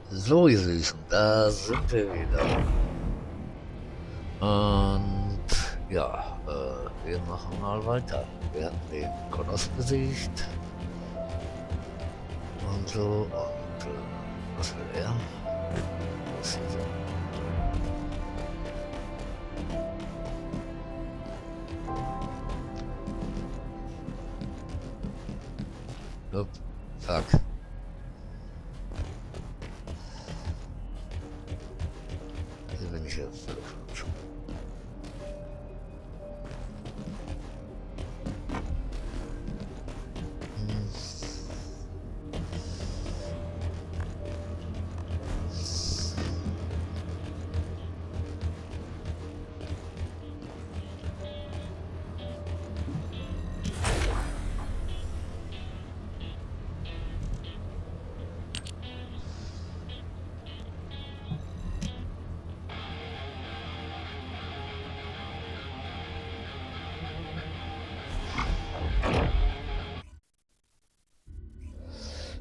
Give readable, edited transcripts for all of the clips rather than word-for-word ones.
So, ihr Süßen, da sind wir wieder. Und ja, wir machen mal weiter. Wir hatten den Koloss besiegt und so. Und was will er? Was ist hier so? Nope. Fuck. Hier bin ich jetzt.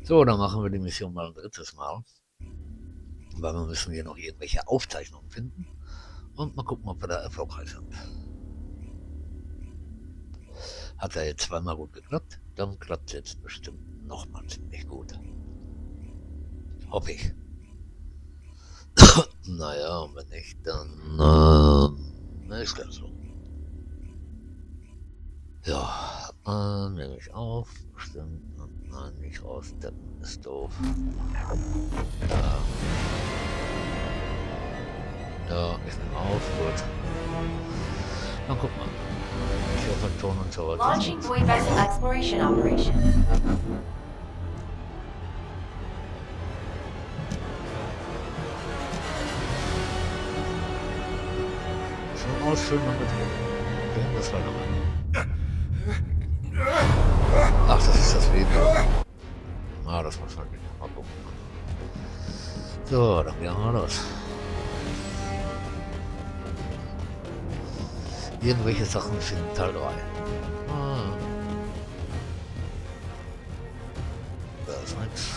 So, dann machen wir die Mission mal ein drittes Mal. Weil wir müssen hier noch irgendwelche Aufzeichnungen finden. Und mal gucken, ob wir da erfolgreich sind. Hat ja jetzt zweimal gut geklappt. Dann klappt es jetzt bestimmt nochmal ziemlich gut. Hoffe ich. Naja, und wenn nicht, dann ist das so. Ja, nehme ich auf. Bestimmt. Nein, nicht raussteppen, ist doof. Ja. Ja, ich nehme auf, gut. Dann guck mal. Ich hoffe, Ton und so weiter. Launching Void Vessel Exploration Operation. Schon ausfüllen und betreten. Okay, das war nochmal. Ach, das ist das Video. Ah, das muss man nicht mal gucken. So, dann gehen wir los. Irgendwelche Sachen für den Teil 3. Ah. Da ist nichts.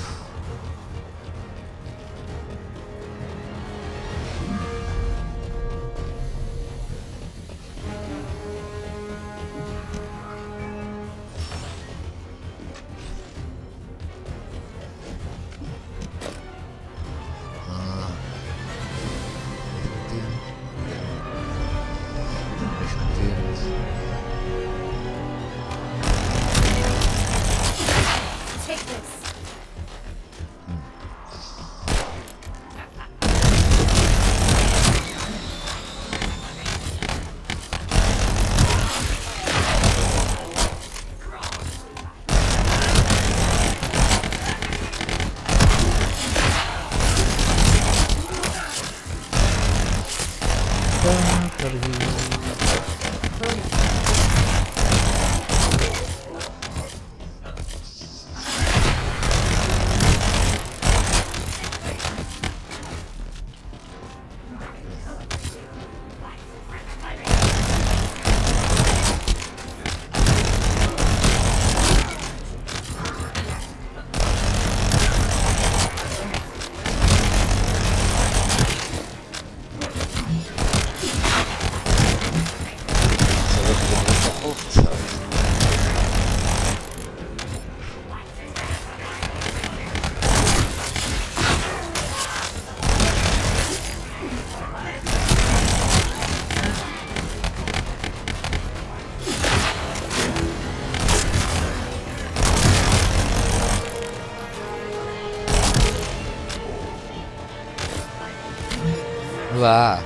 Wow.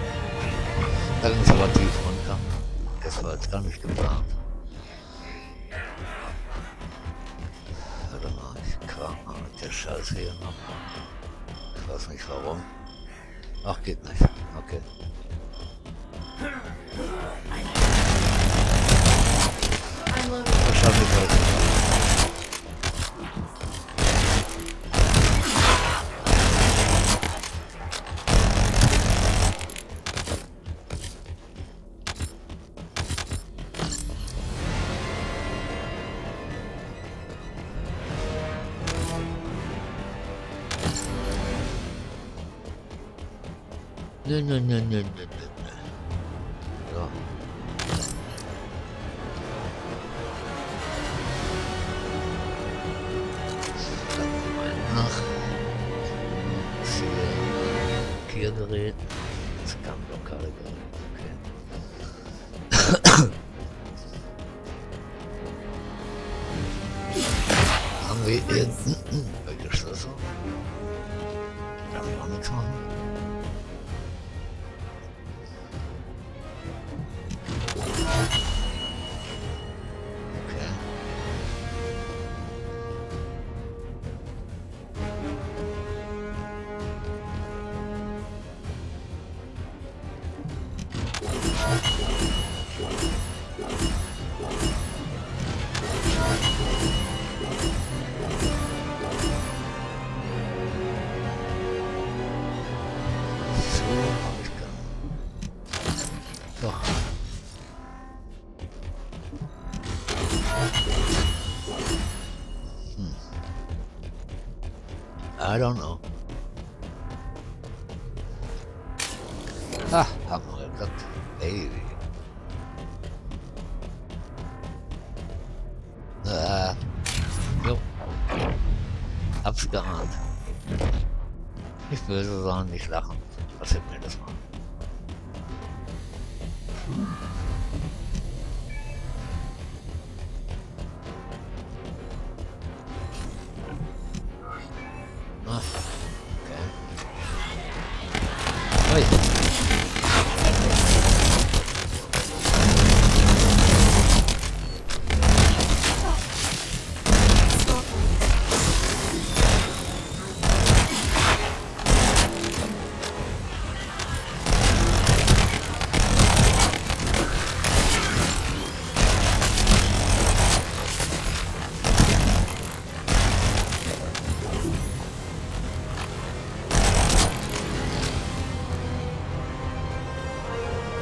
Dann ist aber tief runter. Das war jetzt gar nicht geplant. Warte mal, ich kam mal mit der Scheiße hier noch. Ich weiß nicht warum. Ach, geht nicht. Okay. Wahrscheinlich halt. Nö, nö, nö, nö, nö, nö, nö. So. Dann mal nach. Hier Gerät. Scan-Blockade-Gerät. Okay. Haben wir welche Schlüssel? Darf ich auch nichts machen? Okay. Doch. I don't know. Ah, haben wir gesagt. Ey. Jo. Hab's geahnt. Nicht böse, sondern nicht lachen. Was hält mir das mal? Ah, okay. Ui.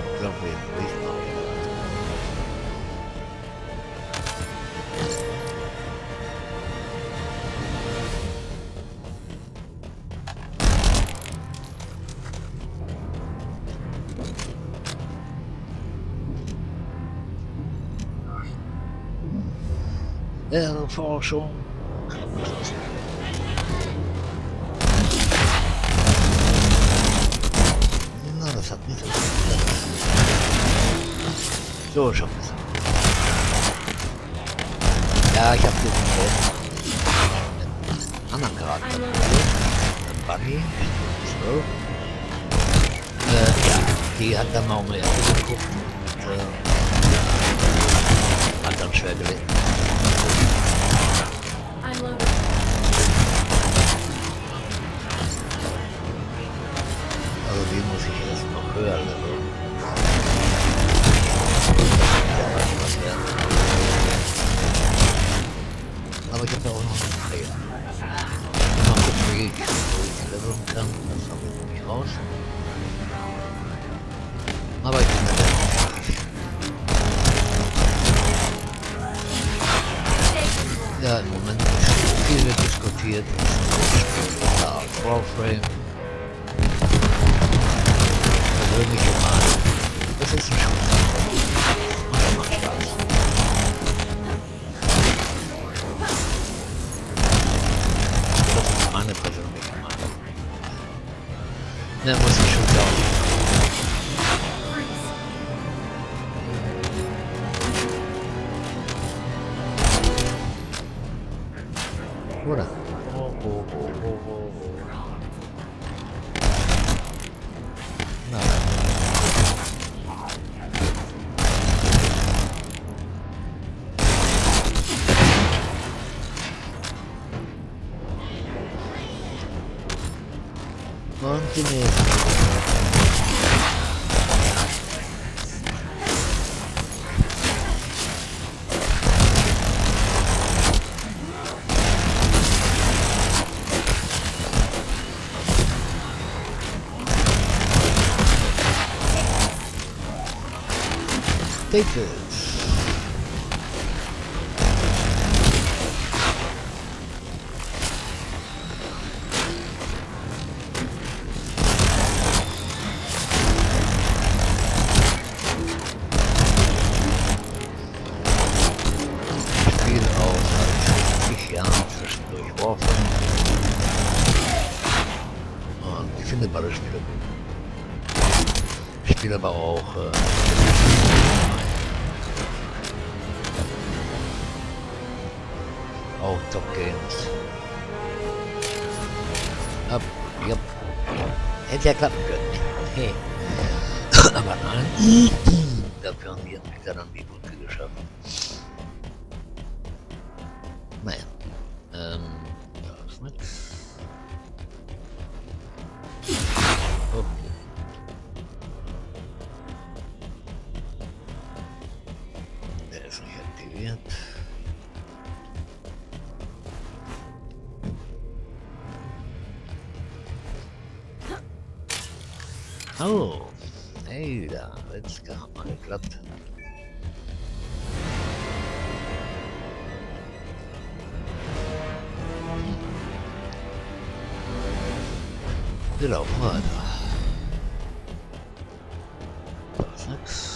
Ich glaube, wir nicht mal. Forschung. Na, das hat nicht so gut geklappt. So, schon besser. Ja, ich habe diesen anderen Charakter. Bunny. So. Ja, die hat dann mal um die Ecke geguckt und hat dann schwer gelitten. Also die muss ich erst noch höher leveln. Aber ich habe ja auch noch einen Player. Mal gucken, wie ich leveln kann. Das habe ich noch nicht raus. Aber ich bin mir da noch nicht. Ja, im Moment ist viel wird diskutiert. Ja, Warframe. Persönliche Meinung. Das ist ein Schuss. Und das macht Spaß. Das ist meine persönliche Meinung. Mehr muss ich schon glauben. Oder? Na. Und die nächste. Take it. finde beide Spiele gut. Ich spiele aber auch Top Games. Ja. Hätte ja klappen können. Hey. Aber nein. Dafür haben die Entwickler dann die Brücke geschaffen. Naja. Da ist nix. Okay. Der ist nicht aktiviert. Oh, hey, da wird's gar mal geklappt. Wir laufen weiter. Da ist nix.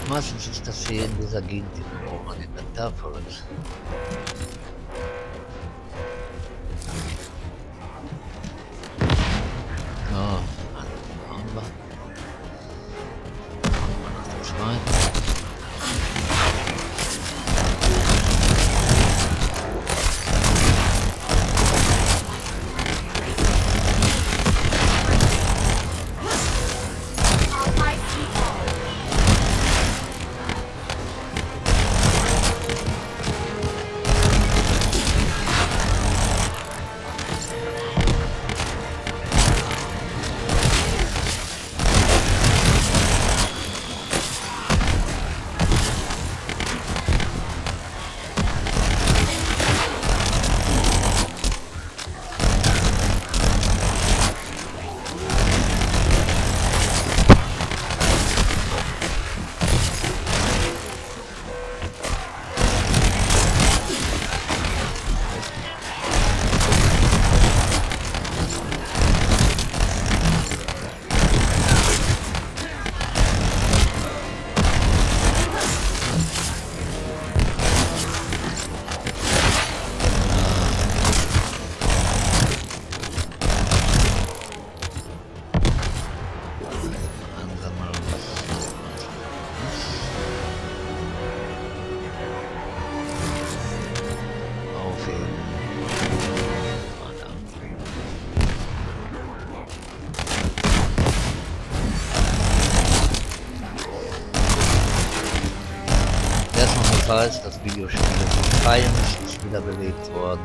Meistens ist das hier in dieser Gegend, wo man Inventar voll ist. Ja, machen wir. Machen wir das rein. Falls das Videospiel Science ist wiederbelebt worden.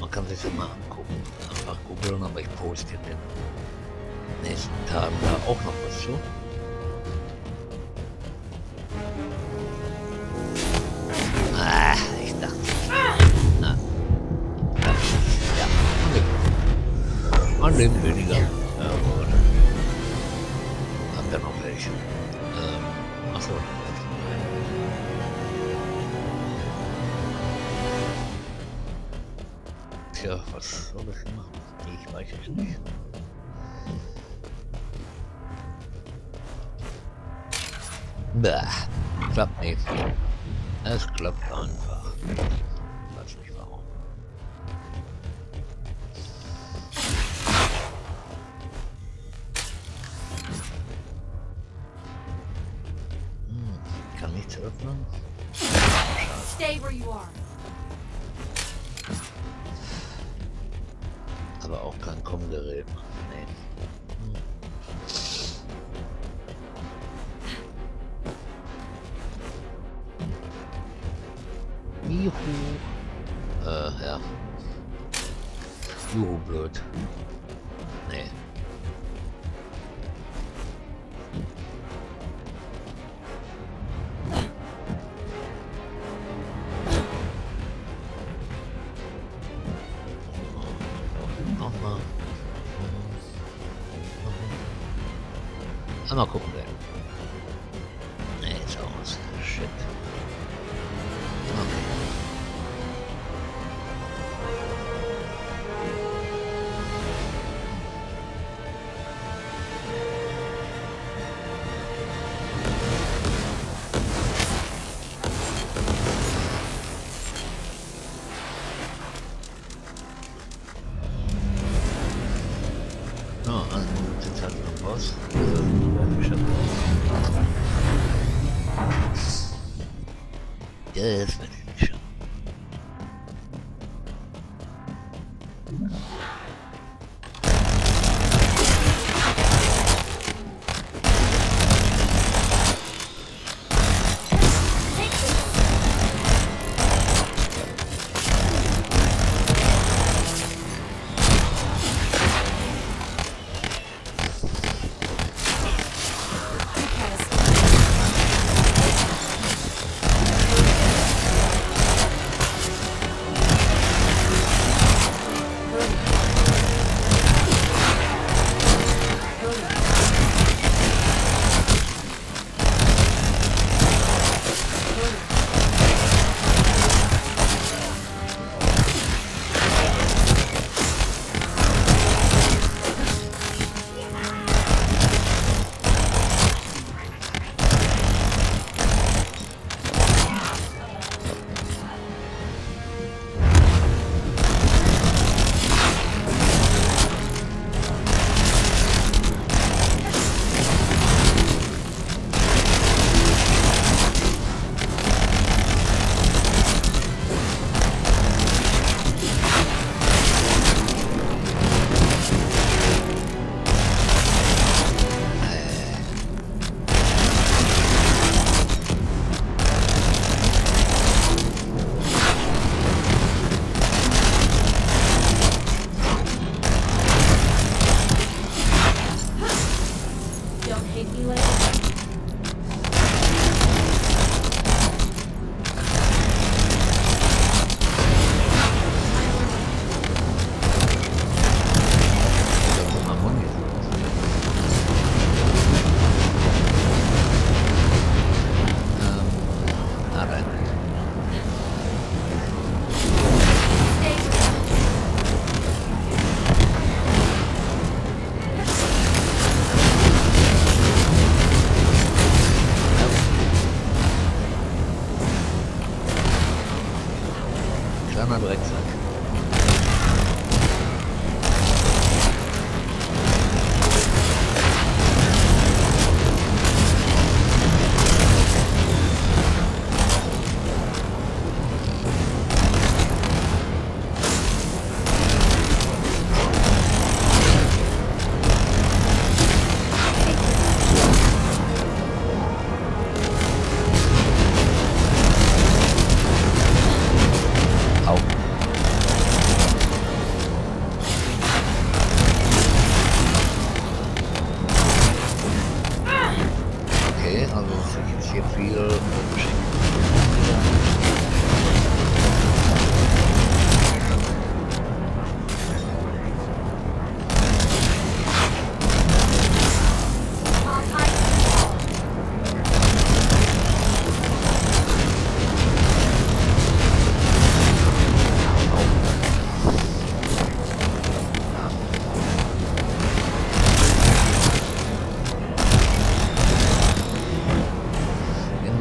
Man kann sich das mal angucken, einfach googeln, aber ich poste in den nächsten Tagen da auch noch was zu. Ich dachte. Ja, ein Leben weniger. Ja, gut. fertig. Achso. Tja, was soll ich machen? Ich weiß es nicht. Bäh, klappt nicht. Es klappt einfach. Ich weiß nicht warum. Kann nichts öffnen. Stay where you are. Aber auch kein Kommgerät. Nee. Juhu. Ja. Juhu, blöd. Nee. Nochmal. Einmal gucken wir. Nee, jetzt aus. Shit. Okay. Ja, also jetzt halt noch raus. Ja, das werde ich nicht schaffen.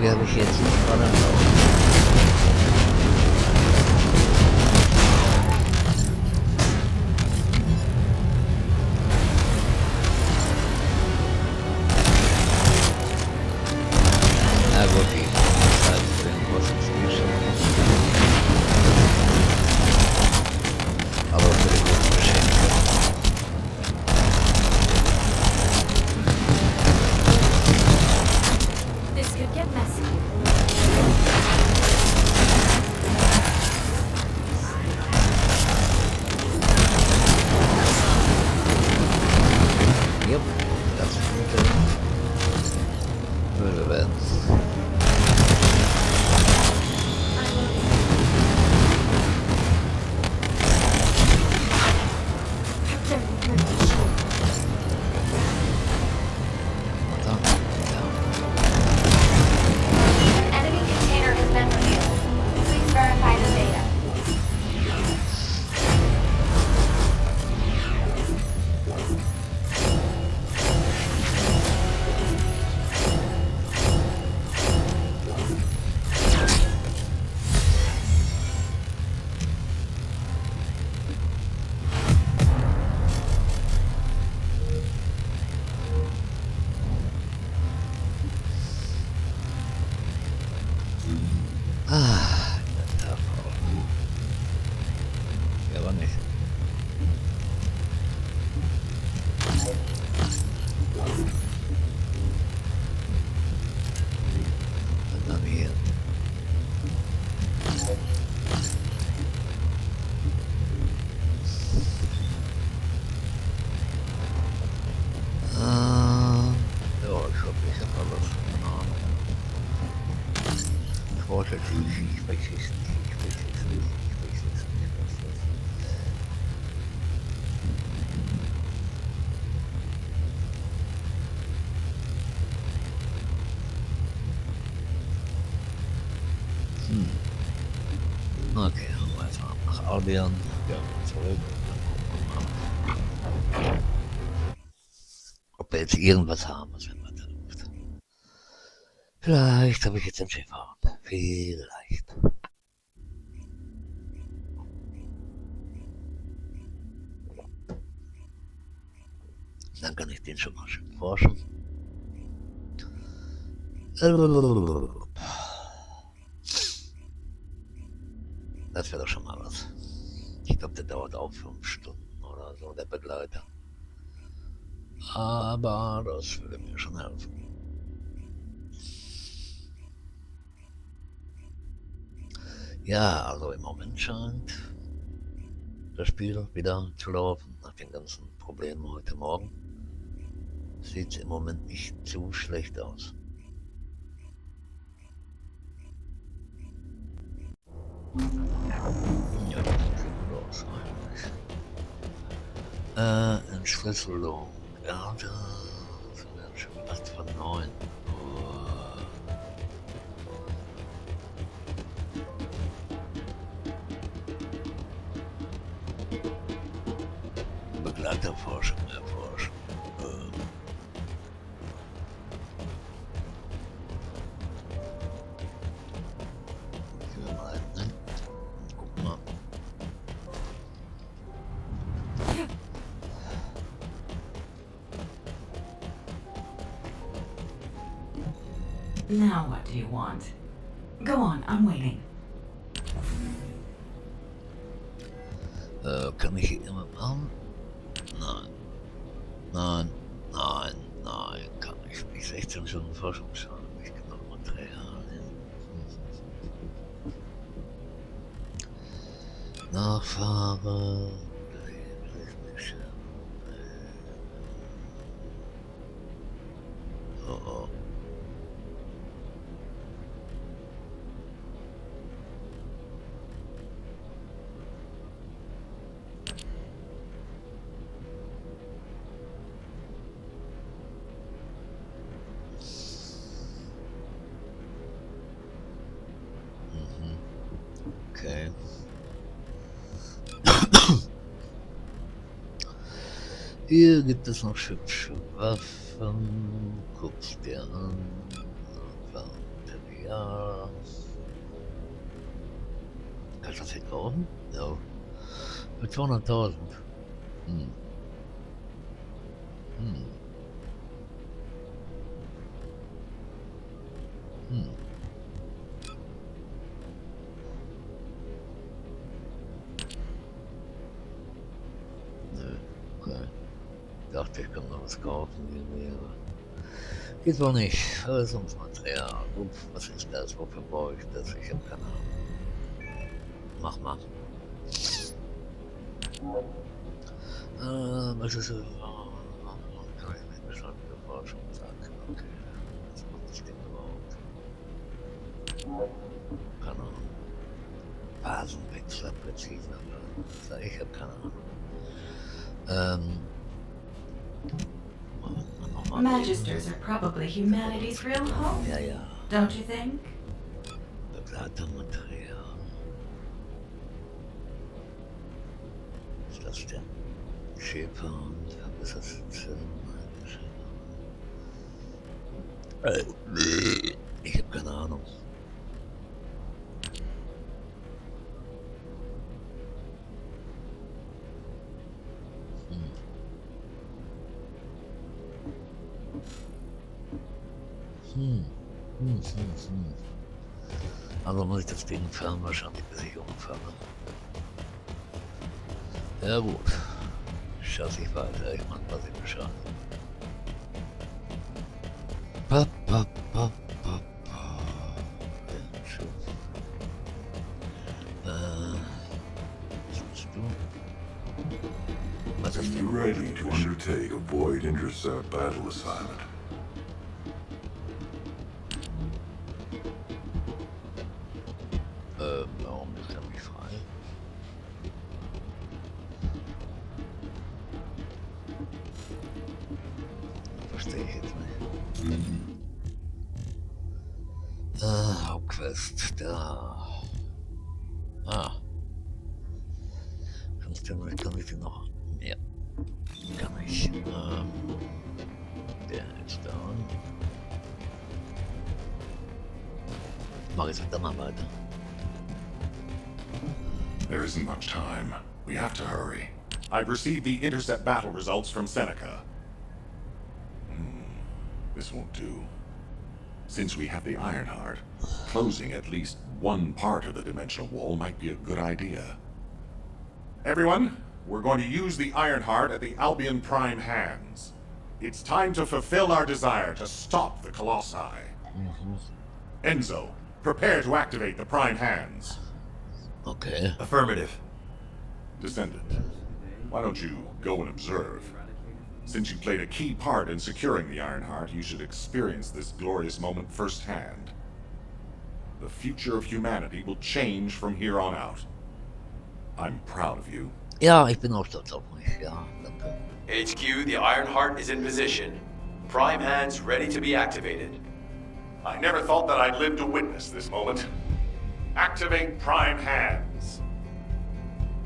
Irgendwie habe ich jetzt nicht gerade am Laufen. Na gut, die Zeit für den Boss ist nicht schon. Aber für den guten Geschenk. This could get messy. Jupp, das könnte böse werden. Verdammt, ja. Enemy container has been revealed. Please verify the data. Ah, der Tafel. Ja, aber nicht. Und dann hier. Ja, ich glaube, ich habe alles. Keine Ahnung. Ich wollte es nicht, ich weiß es nicht, ich weiß es nicht, ich weiß es nicht, was das ist. Okay, dann weiter nach Albion. Ja, zurück. Dann gucken wir mal, ob wir jetzt irgendwas haben, was wir weiterläuft. Vielleicht habe ich jetzt den Schäfer. Vielleicht. Dann kann ich den schon mal schön forschen. Das wäre doch schon mal was. Ich glaube, der dauert auch 5 Stunden oder so, der Begleiter. Aber das würde mir schon helfen. Ja, also im Moment scheint das Spiel wieder zu laufen. Nach den ganzen Problemen heute Morgen sieht es im Moment nicht zu schlecht aus. Ja, das sieht gut aus eigentlich. Entschlüsselung. Ja, das wäre schon 8 von 9. Begleiterforschung erforschen. Gehen wir mal, ne? Guck mal. Now what do you want? Go on, I'm waiting. Kann ich hier immer machen? Nein. Nein, nein, nein, kann ich nicht. 16 Stunden Forschungsschaden, nicht genug Materialien. Nachfahre. Oh, oh. Okay. Hier gibt es noch hübsche Waffen. Guck's dir an. War unterwegs. Ja. Kann ich das hier kaufen? Ja. Für 200.000. Hm. Hm. Hm. Nö. Okay. Dachte, ich kann noch was kaufen. Irgendwie, aber geht wohl nicht. Material. Ups, was ist das? Wofür brauche ich das? Ich habe keine Ahnung. Mach mal. Was ist das? Kann ich mit beschleunigter Forschung sagen? Okay. Was macht das Ding überhaupt? Keine Ahnung. Phasenwechsel präzise. Ich habe keine Ahnung. Nochmal. Magisters are probably humanity's real home, Ja, ja. don't you think? Begleitermaterial. Was ist das denn? Schäfer und was ist das denn? Nee. Ich habe keine Ahnung. Also muss ich das Ding fahren, wahrscheinlich bis ich umfahre. Ja gut. Schaff ich weiter, ich mach was ich Bescheid. Pa, pa, pa, pa, pa. Ja, schön. Was bist du? Was Are ist you denn? ready to undertake a void intercept battle assignment? Warum ist er nicht frei? Verstehe ich jetzt nicht. Hauptquest, da. Kann ich den noch? Ja, kann ich. Der ist da. Mach ich dann mal weiter. There isn't much time. We have to hurry. I've received the intercept battle results from Seneca. This won't do. Since we have the Ironheart, closing at least one part of the dimensional wall might be a good idea. Everyone, we're going to use the Ironheart at the Albion Prime hands. It's time to fulfill our desire to stop the Colossi. Enzo, prepare to activate the Prime hands. Okay. Affirmative. Descendant, why don't you go and observe? Since you played a key part in securing the Ironheart, you should experience this glorious moment firsthand. The future of humanity will change from here on out. I'm proud of you. Ja, ich bin auch stolz auf mich. Ja, danke. HQ, the Ironheart is in position. Prime hands ready to be activated. I never thought that I'd live to witness this moment. Activate Prime hands.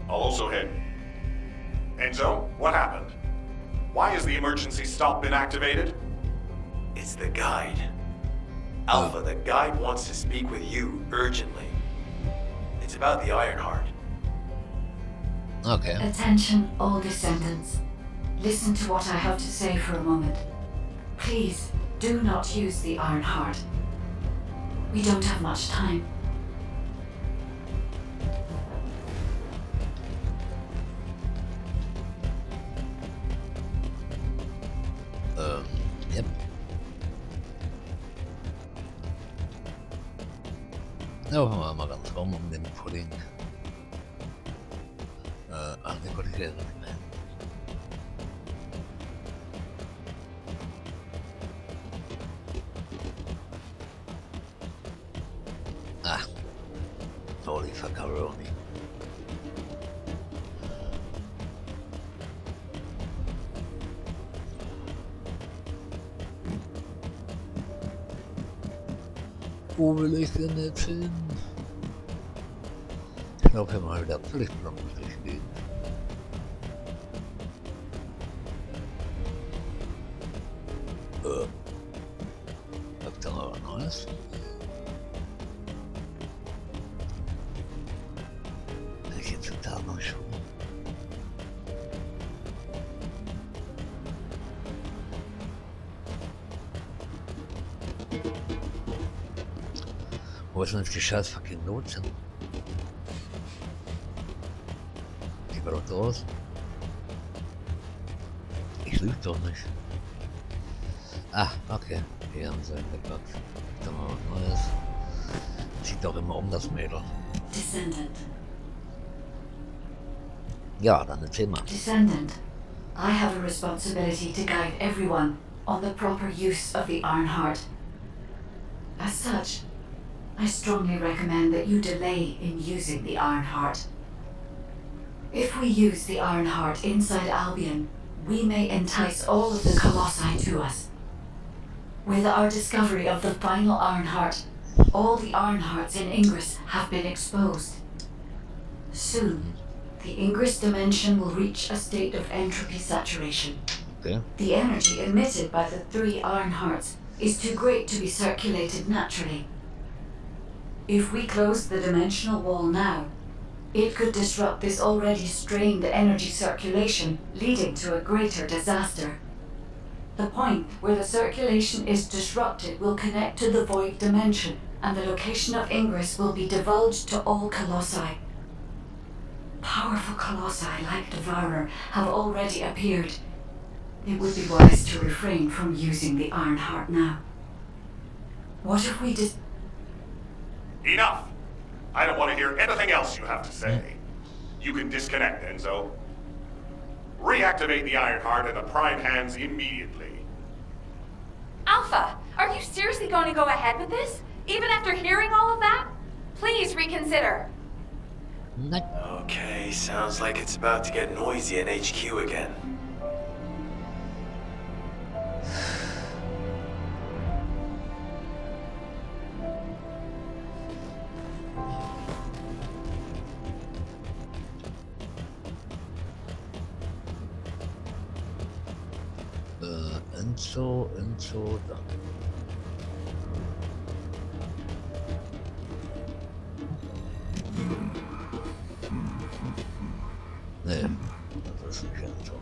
I'll also head. Enzo, what happened? Why has the emergency stop been activated? It's the guide. Alpha, the guide wants to speak with you urgently. It's about the Ironheart. Okay. Attention, all descendants. Listen to what I have to say for a moment. Please, do not use the Ironheart. We don't have much time. Yep. Ja, machen wir mal ganz rum um den Pudding. Den konnte ich ja nicht mehr. Holy fuckaroni. Wo will ich denn jetzt hin? Ich glaube, hier mal wieder Pflichtblumen durchgehen. Habt ihr noch was Neues? Wo ist denn jetzt die scheiß fucking Not hin? Die war doch draußen. Ich lüge doch nicht. Ah, okay. Hier haben sie weggepackt. Dann mal was Neues. Zieht doch immer um das Mädel. Descendant. Ja, dann erzähl mal. Descendant, I have a responsibility to guide everyone on the proper use of the Iron Heart. As such, I strongly recommend that you delay in using the Iron Heart. If we use the Iron Heart inside Albion, we may entice all of the Colossi to us. With our discovery of the final Iron Heart, all the Iron Hearts in Ingress have been exposed. Soon, the Ingress dimension will reach a state of entropy saturation. Okay. The energy emitted by the 3 Iron Hearts is too great to be circulated naturally. If we close the dimensional wall now, it could disrupt this already strained energy circulation, leading to a greater disaster. The point where the circulation is disrupted will connect to the void dimension, and the location of Ingress will be divulged to all Colossi. Powerful Colossi like Devourer have already appeared. It would be wise to refrain from using the Iron Heart now. What if we did... Enough! I don't want to hear anything else you have to say. You can disconnect, Enzo. Reactivate the Iron Heart in the Prime hands immediately. Alpha, are you seriously going to go ahead with this? Even after hearing all of that? Please reconsider. Okay, sounds like it's about to get noisy in HQ again. Enzo, dann. Nee, das ist nicht Enzo.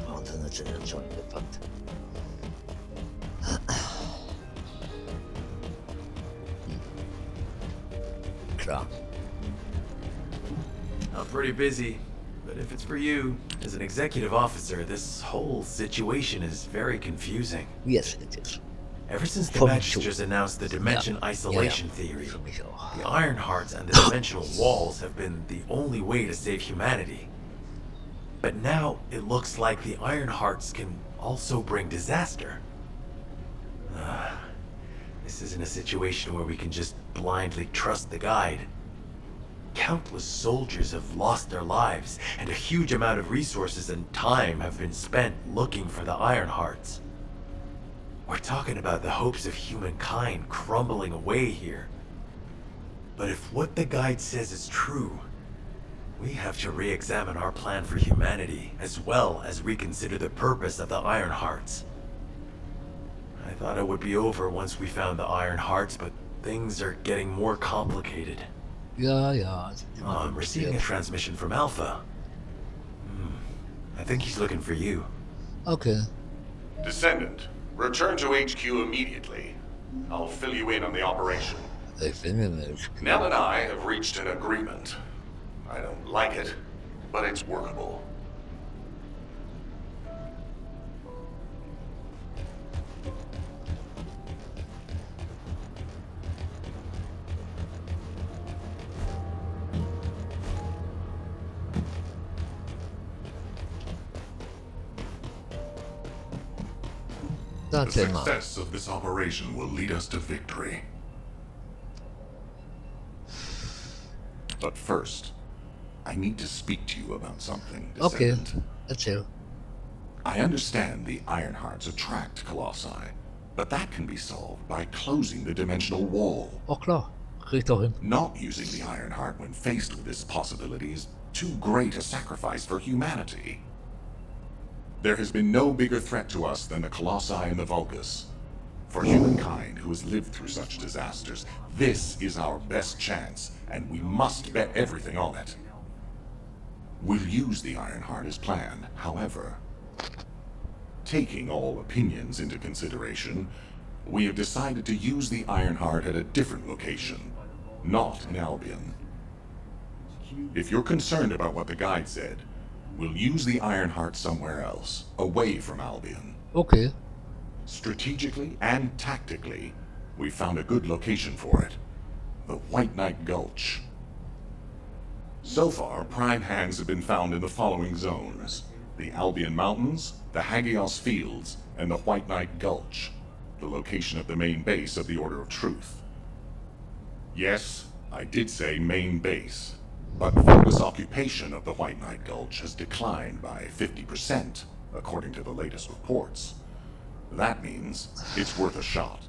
Wahnsinn, hat sie den schon gepackt. Klar. I'm pretty busy, but if it's for you, as an executive officer, this whole situation is very confusing. Yes, it is. Ever since the From Magisters you. announced the dimension isolation theory, Für mich auch. the Iron Hearts and the dimensional walls have been the only way to save humanity. But now it looks like the Iron Hearts can also bring disaster. This isn't a situation where we can just blindly trust the guide. Countless soldiers have lost their lives, and a huge amount of resources and time have been spent looking for the Iron Hearts. We're talking about the hopes of humankind crumbling away here. But if what the guide says is true, we have to re-examine our plan for humanity, as well as reconsider the purpose of the Iron Hearts. I thought it would be over once we found the Iron Hearts, but things are getting more complicated. Ja, ja. I'm receiving a transmission from Alpha. I think he's looking for you. Okay. Descendant, return to HQ immediately. I'll fill you in on the operation. Ich finde nicht. Nell and I have reached an agreement. I don't like it, but it's workable. The Erzähl mal. success of this operation will lead us to victory. But first, I need to speak to you about something, Okay. Descendant. Erzähl. I understand the Iron Hearts attract Colossi, but that can be solved by closing the dimensional wall. Oh klar. Krieg doch hin. Not using the Iron Heart when faced with this possibility is too great a sacrifice for humanity. There has been no bigger threat to us than the Colossi and the Vulgus. For humankind who has lived through such disasters, this is our best chance, and we must bet everything on it. We'll use the Ironheart as planned, however. Taking all opinions into consideration, we have decided to use the Ironheart at a different location, not in Albion. If you're concerned about what the guide said, we'll use the Ironheart somewhere else, away from Albion. Okay. Strategically and tactically, we found a good location for it. The White Knight Gulch. So far, prime hands have been found in the following zones: the Albion Mountains, the Hagios Fields, and the White Knight Gulch, the location of the main base of the Order of Truth. Yes, I did say main base, but Vulgus occupation of the White Knight Gulch has declined by 50%, according to the latest reports. That means it's worth a shot.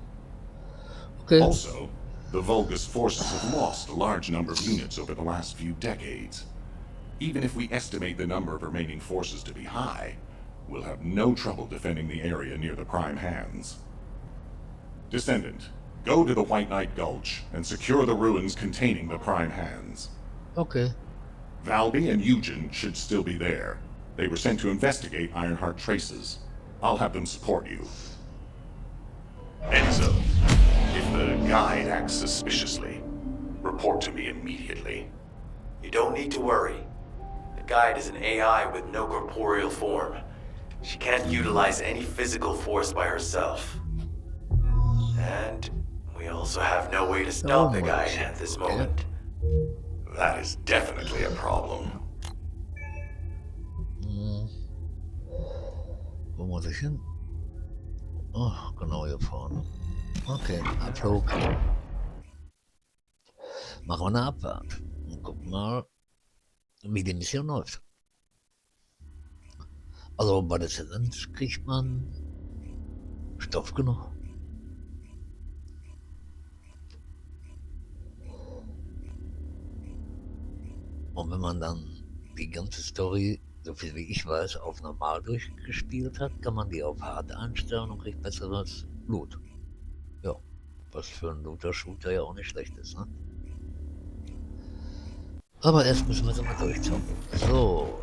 Okay. Also, the Vulgus forces have lost a large number of units over the last few decades. Even if we estimate the number of remaining forces to be high, we'll have no trouble defending the area near the prime hands. Descendant, go to the White Knight Gulch and secure the ruins containing the prime hands. Okay. Valby and Eugen should still be there. They were sent to investigate Ironheart traces. I'll have them support you. Enzo, if the guide acts suspiciously, report to me immediately. You don't need to worry. The guide is an AI with no corporeal form. She can't utilize any physical force by herself. And we also have no way to stop the guide at this moment. That is definitely a problem. Wo muss ich hin? Oh, genau hier vorne. Okay, Abflug. Machen wir eine Abfahrt. Und gucken mal, wie die Mission läuft. Also bei Decendant kriegt man Stoff genug. Und wenn man dann die ganze Story, so viel wie ich weiß, auf normal durchgespielt hat, kann man die auf hart einstellen und kriegt besseres Loot. Ja, was für ein Looter-Shooter ja auch nicht schlecht ist, ne? Aber erst müssen wir sie mal durchzocken. So,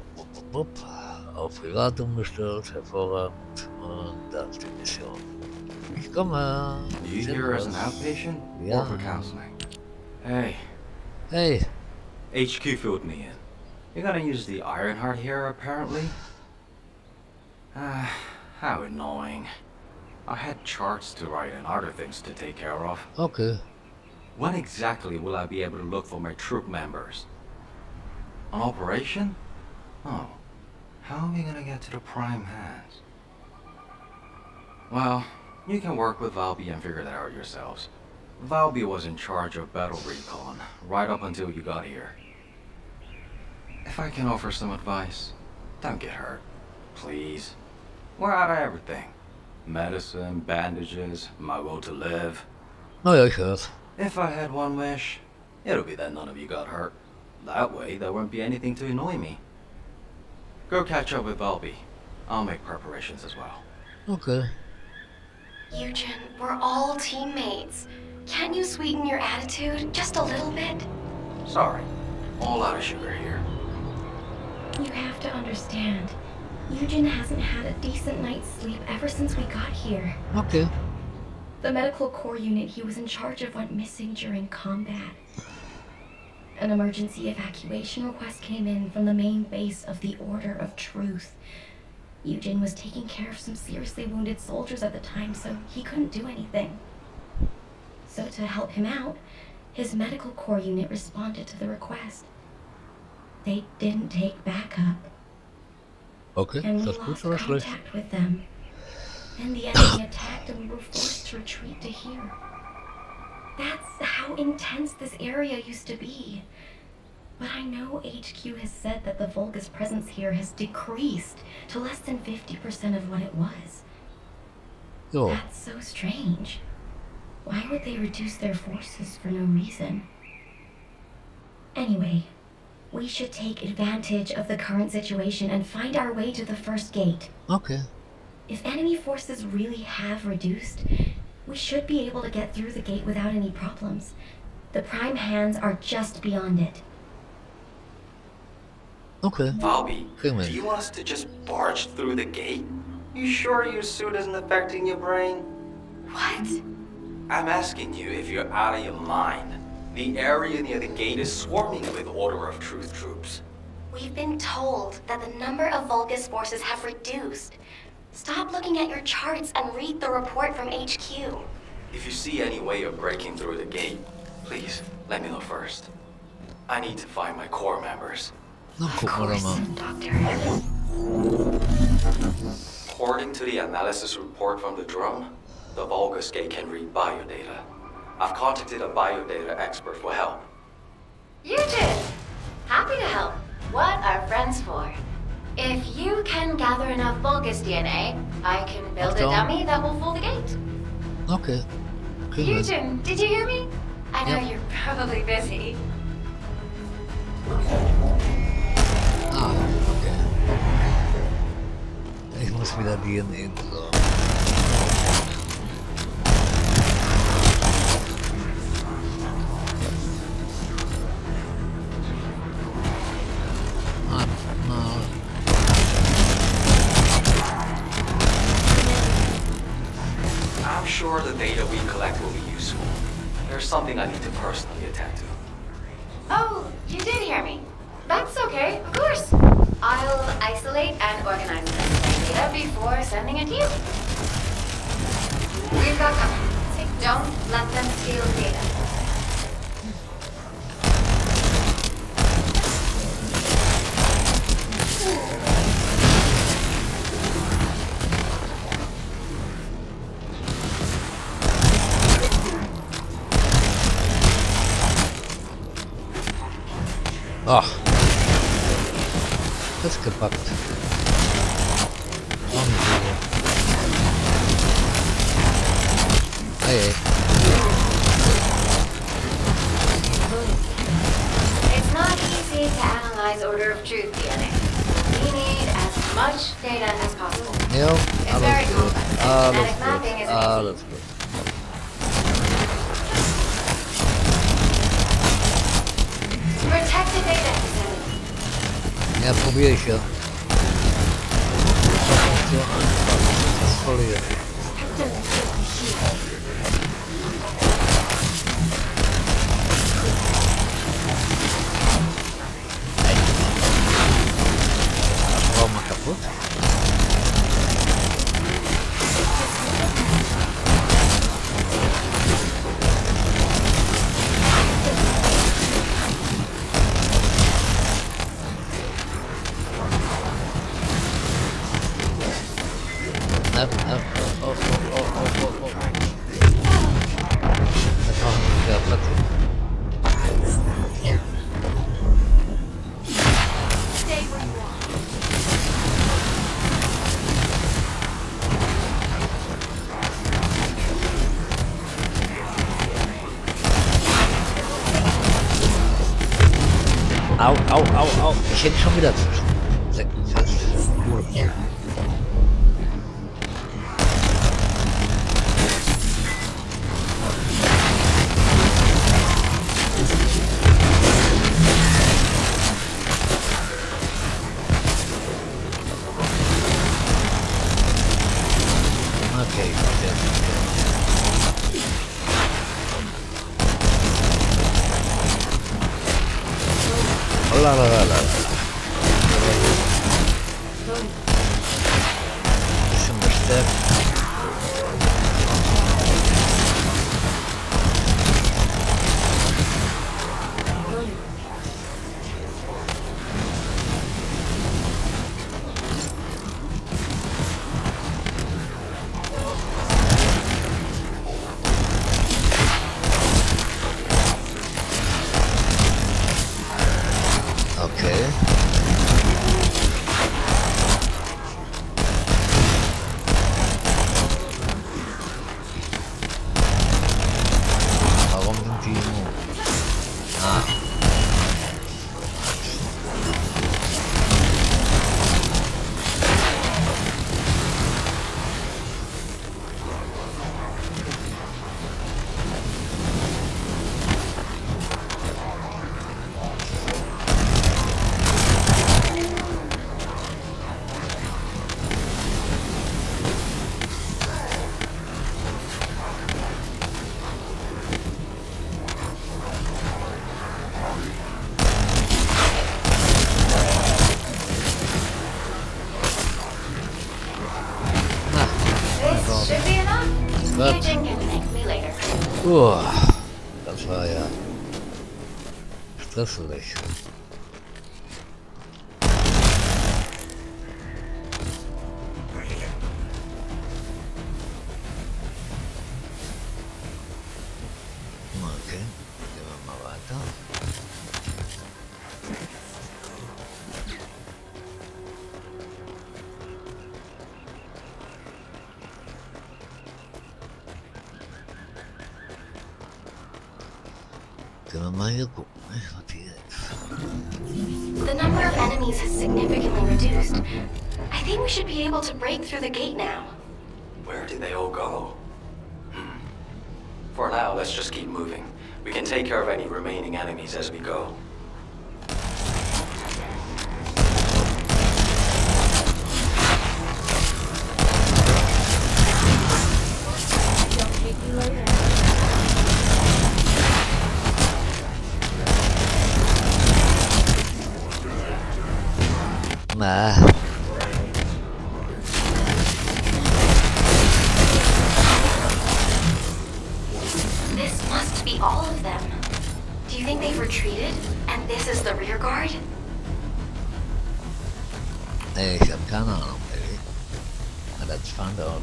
auf Privat umgestellt, hervorragend. Und da ist die Mission. Ich komme. You here as an outpatient? Yeah. Or for counseling? Hey, Hey, HQ filled me in. You're gonna use the Ironheart here, apparently? How annoying. I had charts to write and other things to take care of. okay. When exactly will I be able to look for my troop members? An operation? Oh. How are we gonna get to the prime hands? Well, you can work with Valby and figure that out yourselves. Valby was in charge of battle recon, right up until you got here. If I can offer some advice, don't get hurt. Please. We're out of everything. Medicine, bandages, my will to live. Naja, ich hör's. If I had one wish, it'll be that none of you got hurt. That way, there won't be anything to annoy me. Go catch up with Valby. I'll make preparations as well. Okay. Eugen, we're all teammates. Can't you sweeten your attitude just a little bit? Sorry. All out of sugar here. You have to understand. Eugen hasn't had a decent night's sleep ever since we got here. Okay. The medical corps unit he was in charge of went missing during combat. An emergency evacuation request came in from the main base of the Order of Truth. Eugen was taking care of some seriously wounded soldiers at the time, so he couldn't do anything. So to help him out, his medical corps unit responded to the request. They didn't take backup, Okay, and we ist das gut lost oder schlecht? contact with them. Then the enemy attacked and we were forced to retreat to here. That's how intense this area used to be. But I know HQ has said that the Vulgus presence here has decreased to less than 50% of what it was. Jo, That's so strange. Why would they reduce their forces for no reason? Anyway, we should take advantage of the current situation and find our way to the first gate. okay. If enemy forces really have reduced, We should be able to get through the gate without any problems. The prime hands are just beyond it. Okay. Valby, Kriegen wir do you hin. want us to just barge through the gate? You sure your suit isn't affecting your brain? What? I'm asking you if you're out of your mind. The area near the gate is swarming with Order of Truth troops. We've been told that the number of Vulgus forces have reduced. Stop looking at your charts and read the report from HQ. If you see any way of breaking through the gate, please let me know first. I need to find my core members. Dann gucken wir doch mal. Doctor. According to the analysis report from the drone, the Vulgus gate can read biodata. I've contacted a biodata expert for help. You did. Happy to help. What are friends for? If you can gather enough Vulgus DNA, I can build a Achtung. dummy that will fool the gate. Okay. Kriegen wir hin. Eugen, did you hear me? I know Yep. you're probably busy. Ah, okay. Ich muss wieder DNA besorgen. I'm sure the data we collect will be useful. There's something I need to personally attend to. Oh, you did hear me. That's okay, of course. I'll isolate and organize this data before sending it to you. We've got company. Don't let them steal data. Ach. Das ist gepackt. Auch nicht so. Hey. It's not easy to analyze Order of Truth DNA. We need as much data as possible. Ja, It's alles very gut. complex. Alles Genetic mapping gut. isn't easy. Alles gut. Protect the data. Ja, probiere ich ja. Das ist so einfach. Das ist voll hier. Das war mal kaputt. Oh. Das machen wir wieder Platz. Stay where you are. Au. Ich häng schon wieder zwischen Säcken fest. Okay, la. Bisschen bestärkt. Okay. Gott. Eugene can thank me later. Das war ja stressig. Okay, gehen wir mal weiter. Gehen wir mal hier gucken, was hier ist. The number of enemies has significantly reduced. I think we should be able to break through the gate now. Where did they all go? For now, let's just keep moving. We can take care of any remaining enemies as we go. Nah. This must be all of them. Do you think they've retreated? And this is the rear guard? Nee, ich hab keine Ahnung, maybe. But let's find out.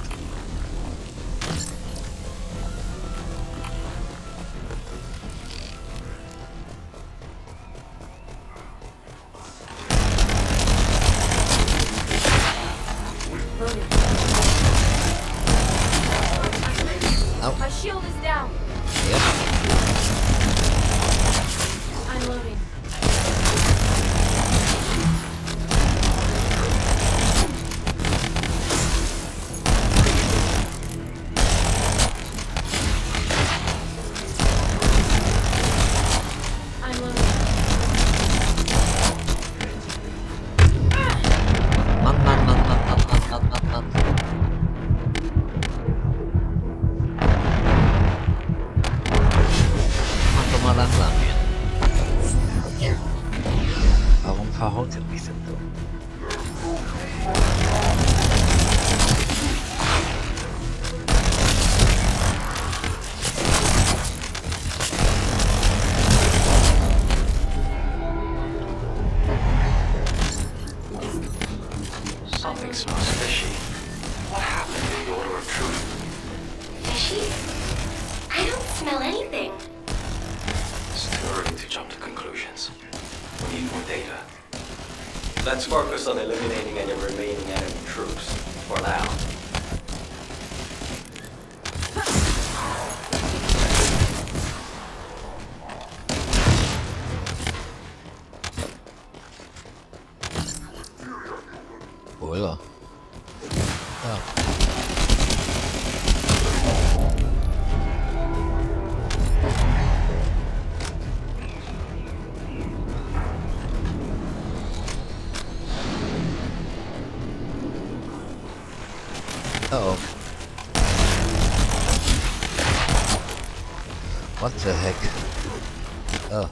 My shield is down. Yep. I'm loading. I'm loading. Mann. Mach doch mal langsam hier. Warum verhaut ihr mich denn so? Something smells fishy. What happened to the Order of Truth? Fishy? I don't smell anything. It's too early to jump to conclusions. We need more data. Let's focus on eliminating any remaining enemy troops, for now. Oh ja. Ja. Uh-oh. What the heck? Oh.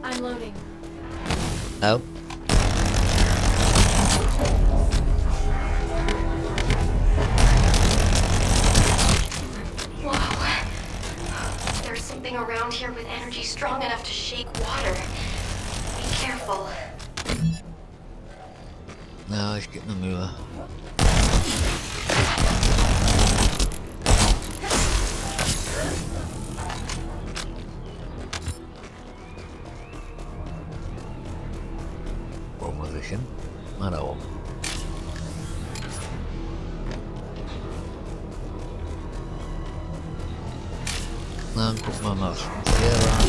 I'm loading. Nope. Whoa. There's something around here with energy strong enough to shake water. Be careful. Ja, ich gebe mir Mühe. Wo muss ich hin? Mal da oben. Na, gucken wir mal, was hier war.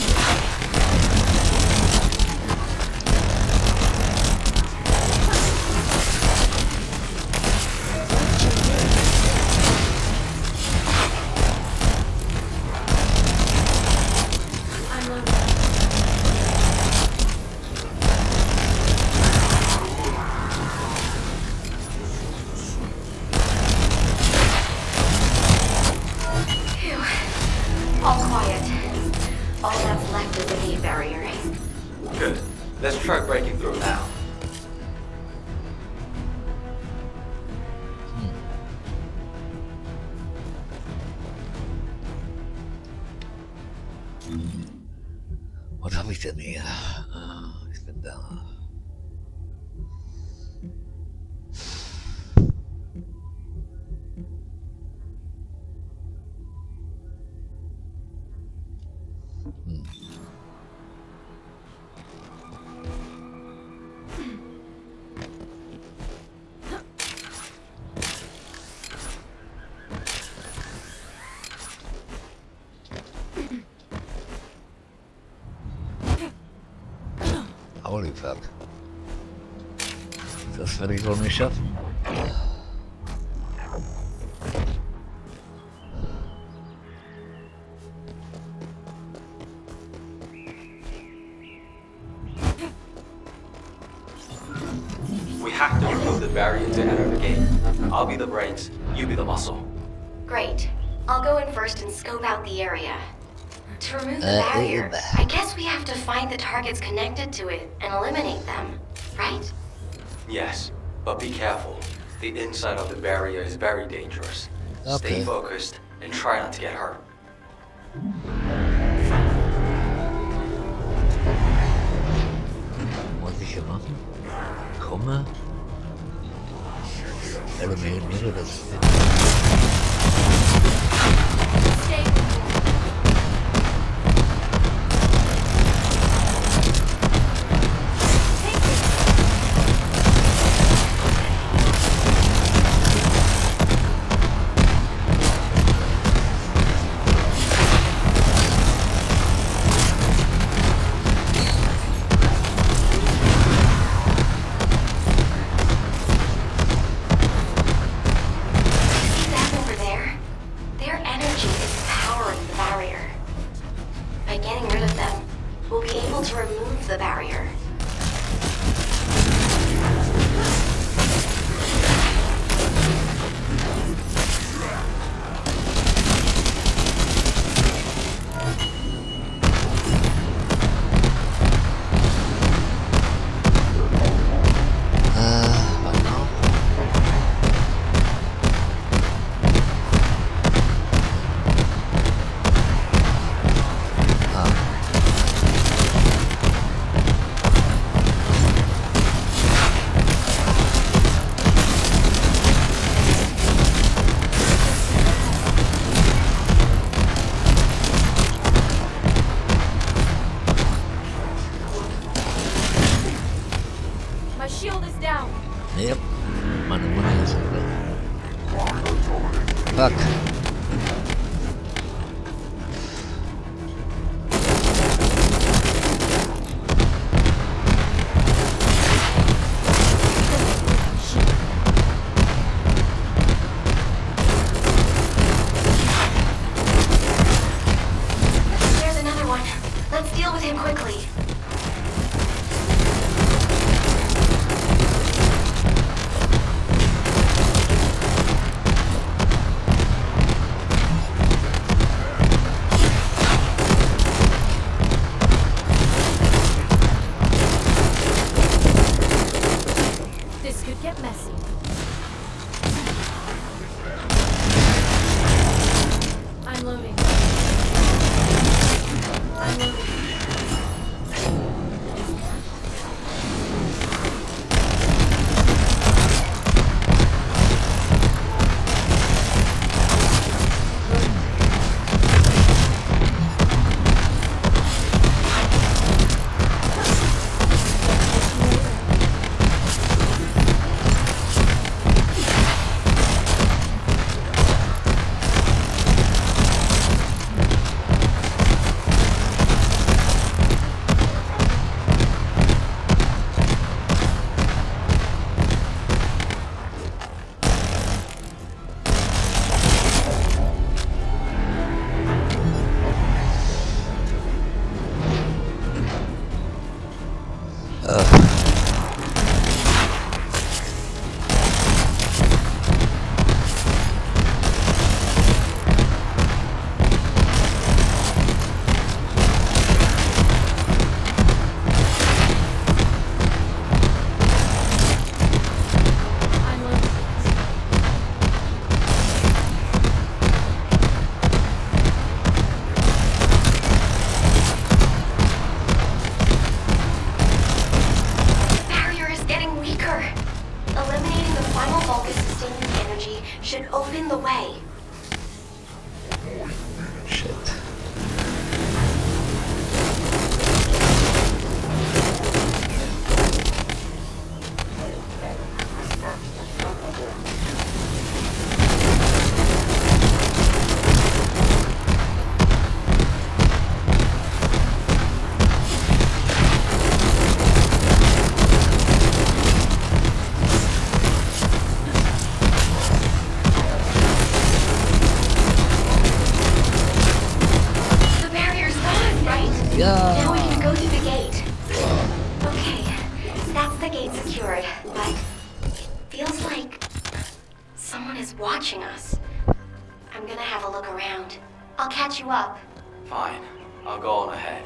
All that's left is the gate barrier. Good. Let's try breaking through now. Was habe ich denn hier? Ich bin da. Holy fuck. Das werde ich wohl nicht schaffen. We have to remove the barrier to enter the gate. I'll be the brains, you be the muscle. Great. I'll go in first and scope out the area. To remove the barrier, I guess we have to find the targets connected to it and eliminate them, right? Yes, but be careful. The inside of the barrier is very dangerous. Okay. Stay focused and try not to get hurt. Was ich hier machen? Komme. Eliminiere das. Stay with me. Now we can go through the gate. Okay, that's the gate secured, but feels like someone is watching us. I'm gonna have a look around. I'll catch you up. Fine. I'll go on ahead.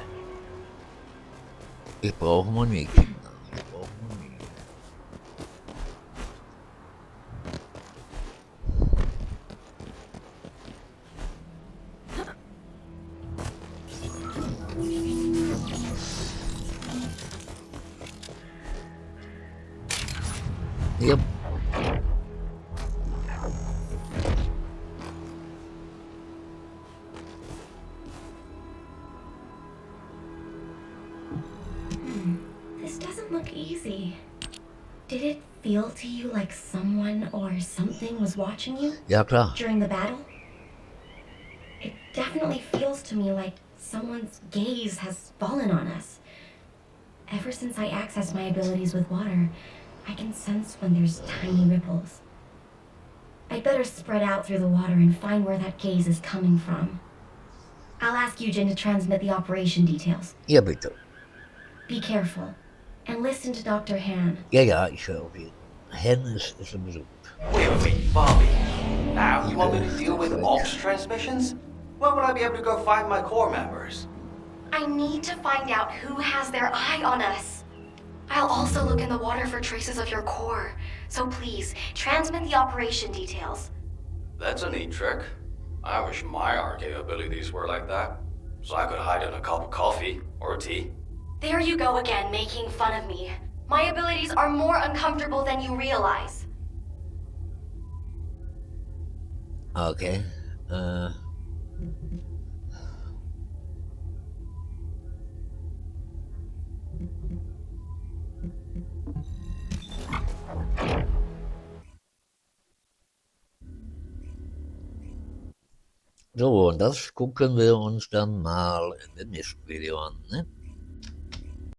Ich brauche Moni, Kinder. Ich brauche Moni. Yep. This doesn't look easy. Did it feel to you like someone or something was watching you Ja, klar. during the battle? It definitely feels to me like someone's gaze has fallen on us. Ever since I accessed my abilities with water, I can sense when there's tiny ripples. I'd better spread out through the water and find where that gaze is coming from. I'll ask Eugen to transmit the operation details. Ja, bitte. Be careful. And listen to Dr. Han. Ja, ja, ich höre auf ihn. Hen ist sowieso. Wait, Bobby. Now, you want me to deal with ops transmissions? When will I be able to go find my core members? I need to find out who has their eye on us. I'll also look in the water for traces of your core. So please, transmit the operation details. That's a neat trick. I wish my RK abilities were like that. So I could hide in a cup of coffee or tea. There you go again, making fun of me. My abilities are more uncomfortable than you realize. Okay. So, und das gucken wir uns dann mal in dem nächsten Video an, ne?